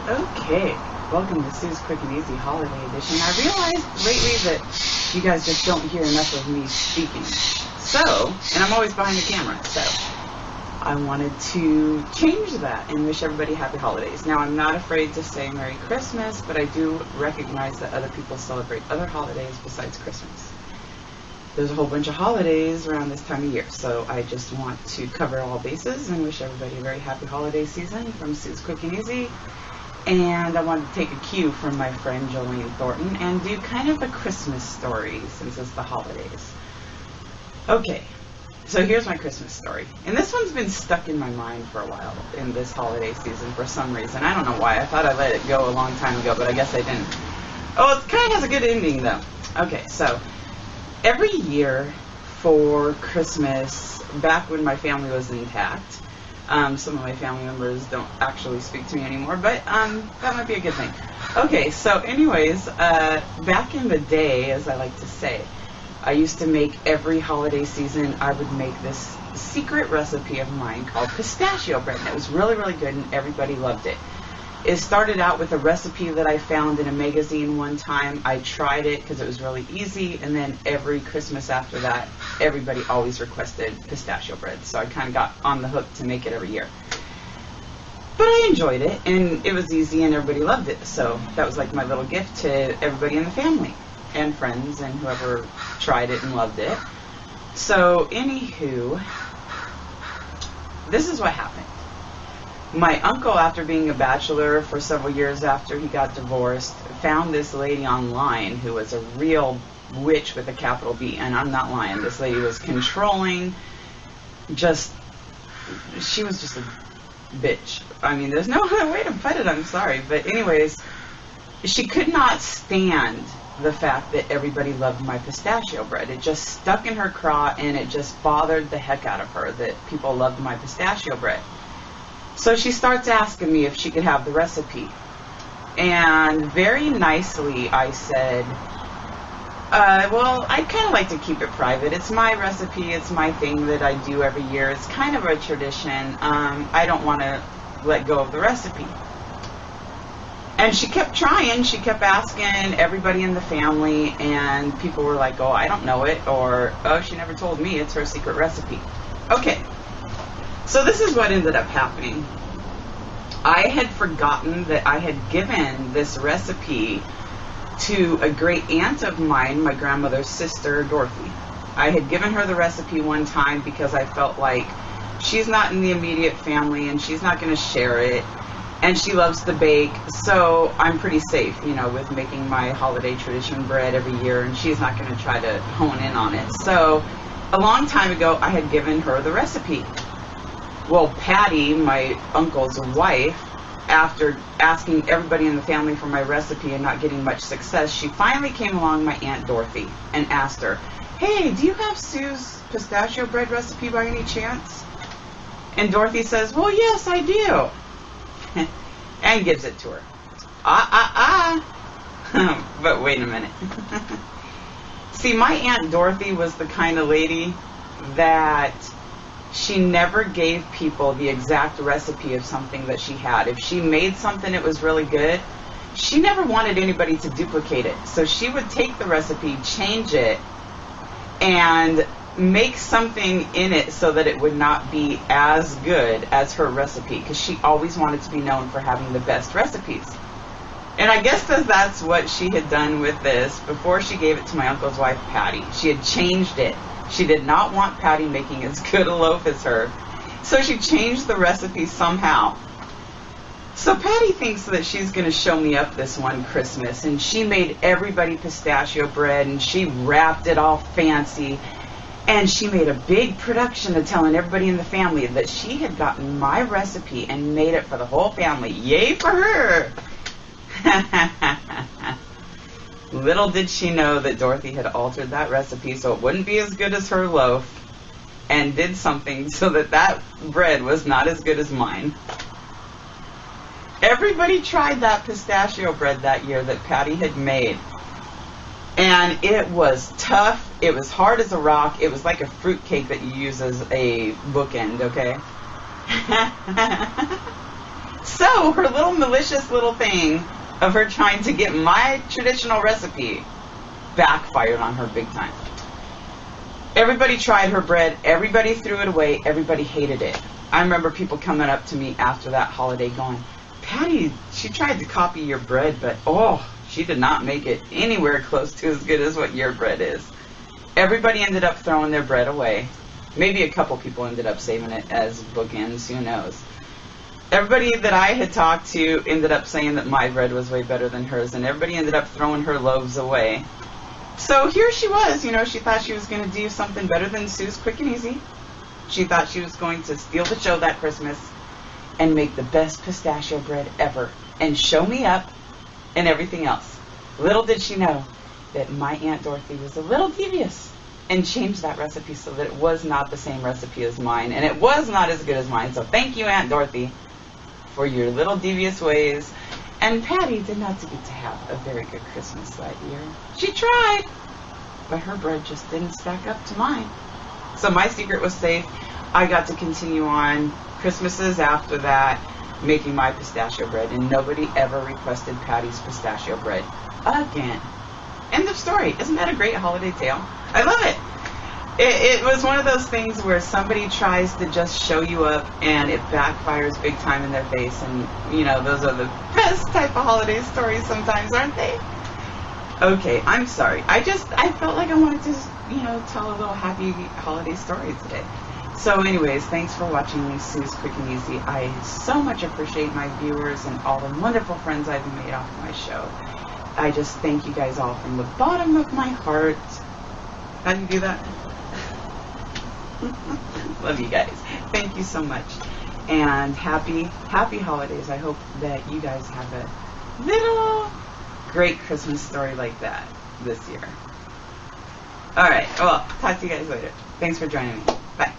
Okay, welcome to Sue's Quick and Easy Holiday Edition. I realized lately that you guys just don't hear enough of me speaking. And I'm always behind the camera, so I wanted to change that and wish everybody happy holidays. Now, I'm not afraid to say Merry Christmas, but I do recognize that other people celebrate other holidays besides Christmas. There's a whole bunch of holidays around this time of year, so I just want to cover all bases and wish everybody a very happy holiday season from Sue's Quick and Easy. And I wanted to take a cue from my friend Jolene Thornton and do kind of a Christmas story since it's the holidays. Okay, so here's my Christmas story. And this one's been stuck in my mind for a while in this holiday season for some reason. I don't know why. I thought I let it go a long time ago, but I guess I didn't. Oh, it kind of has a good ending, though. Okay, so every year for Christmas, back when my family was intact, some of my family members don't actually speak to me anymore, but that might be a good thing. Okay, so anyways, back in the day, as I like to say, I used to make every holiday season, I would make this secret recipe of mine called pistachio bread, and it was really, really good, and everybody loved it. It started out with a recipe that I found in a magazine one time. I tried it because it was really easy, and then every Christmas after that, everybody always requested pistachio bread, so I kind of got on the hook to make it every year. But I enjoyed it, and it was easy, and everybody loved it, so that was like my little gift to everybody in the family and friends and whoever tried it and loved it. So, anywho, this is what happened. My uncle, after being a bachelor for several years after he got divorced, found this lady online who was a real witch with a capital B, and I'm not lying. This lady was controlling, she was just a bitch. I mean, there's no other way to put it, I'm sorry. But anyways, she could not stand the fact that everybody loved my pistachio bread. It just stuck in her craw, and it just bothered the heck out of her that people loved my pistachio bread. So she starts asking me if she could have the recipe. And very nicely I said, well, I'd kind of like to keep it private. It's my recipe. It's my thing that I do every year. It's kind of a tradition. I don't want to let go of the recipe. And she kept trying. She kept asking everybody in the family, and people were like, oh, I don't know it, or, oh, she never told me. It's her secret recipe. Okay. So this is what ended up happening. I had forgotten that I had given this recipe to a great aunt of mine, my grandmother's sister, Dorothy. I had given her the recipe one time because I felt like she's not in the immediate family and she's not going to share it, and she loves to bake, so I'm pretty safe, with making my holiday tradition bread every year, and she's not going to try to hone in on it. So a long time ago, I had given her the recipe. Well, Patty, my uncle's wife, after asking everybody in the family for my recipe and not getting much success, she finally came along, my Aunt Dorothy, and asked her, hey, do you have Sue's pistachio bread recipe by any chance? And Dorothy says, well, yes, I do. And gives it to her. But wait a minute. See, my Aunt Dorothy was the kind of lady that she never gave people the exact recipe of something that she had. If she made something that was really good, she never wanted anybody to duplicate it. So she would take the recipe, change it, and make something in it so that it would not be as good as her recipe, because she always wanted to be known for having the best recipes. And I guess that's what she had done with this before she gave it to my uncle's wife, Patty. She had changed it. She did not want Patty making as good a loaf as her, so she changed the recipe somehow. So Patty thinks that she's going to show me up this one Christmas, and she made everybody pistachio bread, and she wrapped it all fancy, and she made a big production of telling everybody in the family that she had gotten my recipe and made it for the whole family. Yay for her! Little did she know that Dorothy had altered that recipe so it wouldn't be as good as her loaf, and did something so that bread was not as good as mine. Everybody tried that pistachio bread that year that Patty had made, and it was tough. It was hard as a rock. It was like a fruit cake that you use as a bookend, okay? So her little malicious little thing of her trying to get my traditional recipe backfired on her big time. Everybody tried her bread. Everybody threw it away. Everybody hated it. I remember people coming up to me after that holiday going, Patty, she tried to copy your bread, but she did not make it anywhere close to as good as what your bread is. Everybody ended up throwing their bread away. Maybe a couple people ended up saving it as bookends, who knows. Everybody that I had talked to ended up saying that my bread was way better than hers, and everybody ended up throwing her loaves away. So here she was, she thought she was going to do something better than Sue's Quick and Easy. She thought she was going to steal the show that Christmas and make the best pistachio bread ever and show me up and everything else. Little did she know that my Aunt Dorothy was a little devious and changed that recipe so that it was not the same recipe as mine, and it was not as good as mine. So thank you, Aunt Dorothy, for your little devious ways. And Patty did not get to have a very good Christmas that year. She tried, but her bread just didn't stack up to mine. So my secret was safe. I got to continue on Christmases after that making my pistachio bread, and nobody ever requested Patty's pistachio bread again. End of story. Isn't that a great holiday tale? I love it. It was one of those things where somebody tries to just show you up and it backfires big time in their face, and those are the best type of holiday stories sometimes, aren't they? Okay, I'm sorry. I felt like I wanted to tell a little happy holiday story today. So anyways, thanks for watching Sue's Quick and Easy. I so much appreciate my viewers and all the wonderful friends I've made off my show. I just thank you guys all from the bottom of my heart. How do you do that? Love you guys. Thank you so much. And happy holidays. I hope that you guys have a little great Christmas story like that this year. Alright, well, talk to you guys later. Thanks for joining me. Bye.